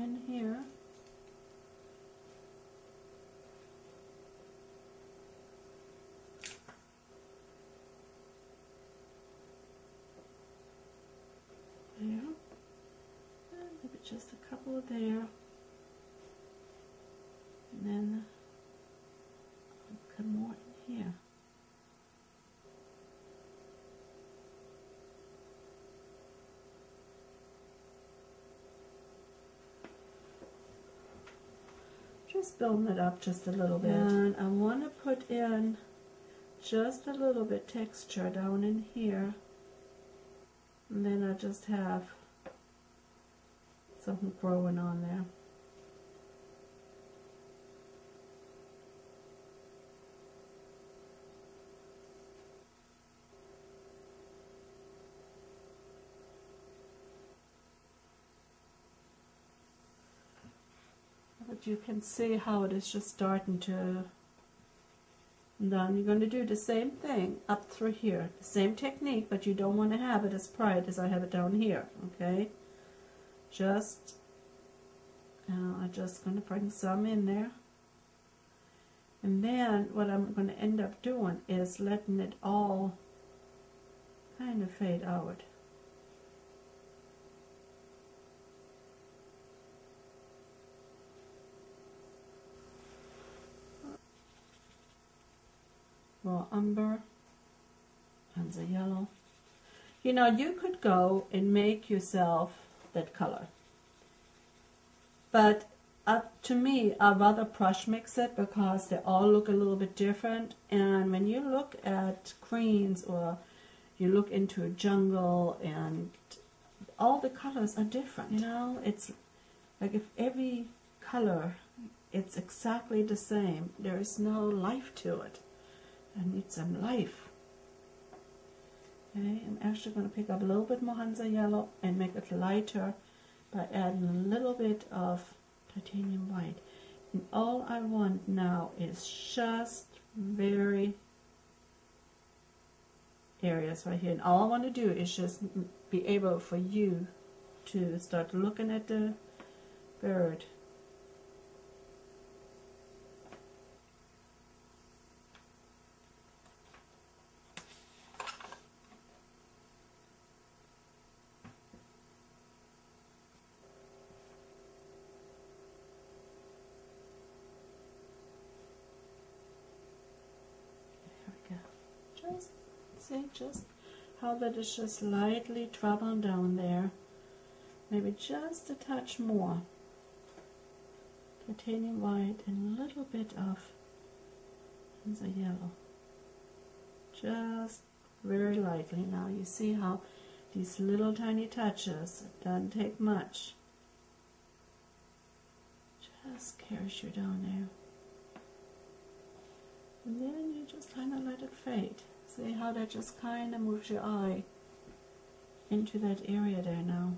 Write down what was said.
in here. There. And maybe just a couple there. And then I'll put more in here. Just building it up just a little bit. And I want to put in just a little bit texture down in here. And then I just have something growing on there. But you can see how it is just starting to. And then you're going to do the same thing up through here. The same technique, but you don't want to have it as bright as I have it down here, okay? Just, I'm just going to bring some in there. And then what I'm going to end up doing is letting it all kind of fade out. Raw umber and the yellow. You know, you could go and make yourself that color, but to me, I'd rather brush mix it because they all look a little bit different. And when you look at greens or you look into a jungle, and all the colors are different, you know, it's like if every color it's exactly the same, there is no life to it. I need some life. Okay, I'm actually going to pick up a little bit more Hansa yellow and make it lighter by adding a little bit of titanium white. And all I want now is just very areas right here. And all I want to do is just be able for you to start looking at the bird. See just how that is just lightly dropping down there. Maybe just a touch more titanium white and a little bit of the yellow. Just very lightly. Now you see how these little tiny touches, it doesn't take much. Just carries you down there. And then you just kind of let it fade. See how that just kind of moves your eye into that area there now.